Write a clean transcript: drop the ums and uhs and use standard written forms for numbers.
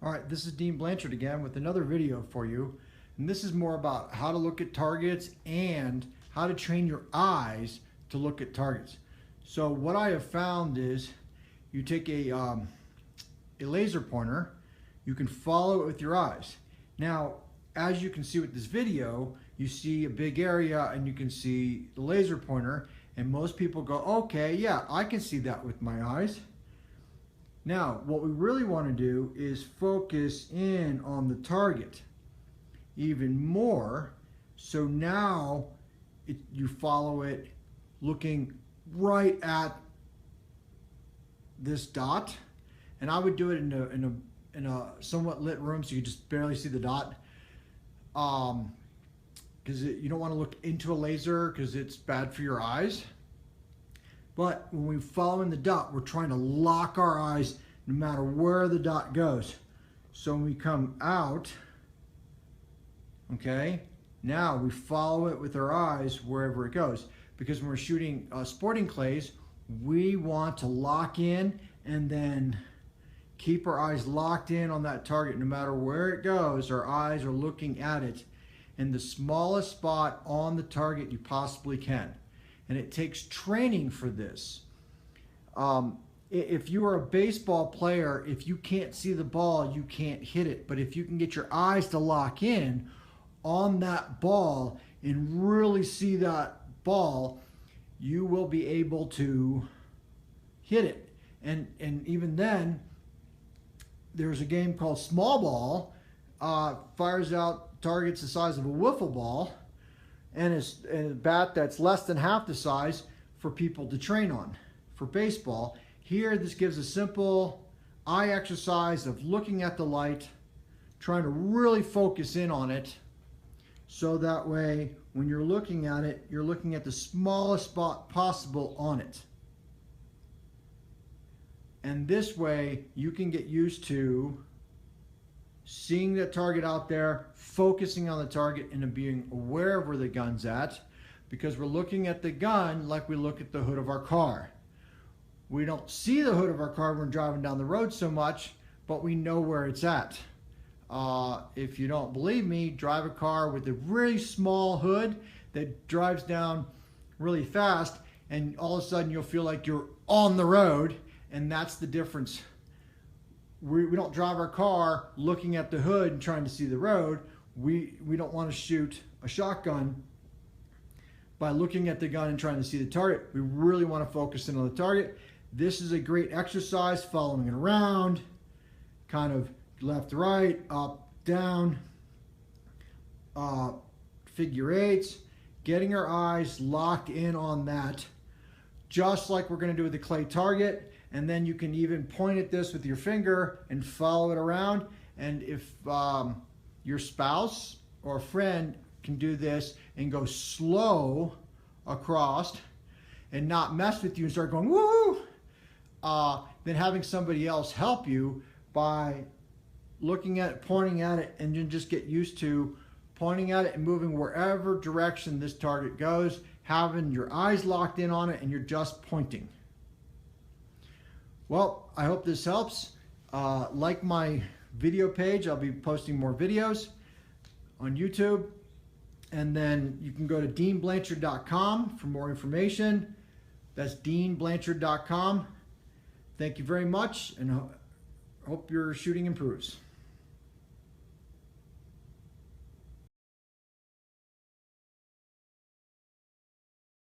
All right, this is Dean Blanchard again with another video for you. And this is more about how to look at targets and how to train your eyes to look at targets. So what I have found is you take a laser pointer, you can follow it with your eyes. Now, as you can see with this video, you see a big area and you can see the laser pointer, and most people go, okay, yeah, I can see that with my eyes. Now, what we really want to do is focus in on the target even more. So now you follow it looking right at this dot. And I would do it in a somewhat lit room so you just barely see the dot. Because you don't want to look into a laser because it's bad for your eyes. But when we follow in the dot, we're trying to lock our eyes no matter where the dot goes. So when we come out, okay, now we follow it with our eyes wherever it goes. Because when we're shooting Sportingclays, we want to lock in and then keep our eyes locked in on that target. No matter where it goes, our eyes are looking at it in the smallest spot on the target you possibly can. And it takes training for this. If you are a baseball player, if you can't see the ball, you can't hit it. But if you can get your eyes to lock in on that ball and really see that ball, you will be able to hit it. And even then, there's a game called small ball, fires out targets the size of a wiffle ball, and a bat that's less than half the size for people to train on. For baseball, here this gives a simple eye exercise of looking at the light, trying to really focus in on it, so that way when you're looking at it, you're looking at the smallest spot possible on it. And this way you can get used to seeing the target out there, focusing on the target, and being aware of where the gun's at, because we're looking at the gun like we look at the hood of our car. We don't see the hood of our car when we're driving down the road so much, but we know where it's at. If you don't believe me, drive a car with a really small hood that drives down really fast, and all of a sudden you'll feel like you're on the road, and that's the difference. We don't drive our car looking at the hood and trying to see the road. We don't want to shoot a shotgun by looking at the gun and trying to see the target. We really want to focus in on the target. This is a great exercise, following it around, kind of left, right, up, down, figure eights, getting our eyes locked in on that, just like we're going to do with the clay target. And then you can even point at this with your finger and follow it around. And if your spouse or friend can do this and go slow across and not mess with you and start going woo, then having somebody else help you by looking at it, pointing at it, and then just get used to pointing at it and moving wherever direction this target goes, having your eyes locked in on it, and you're just pointing. Well, I hope this helps. Like my video page. I'll be posting more videos on YouTube. And then you can go to deanblanchard.com for more information. That's deanblanchard.com. Thank you very much, and hope your shooting improves.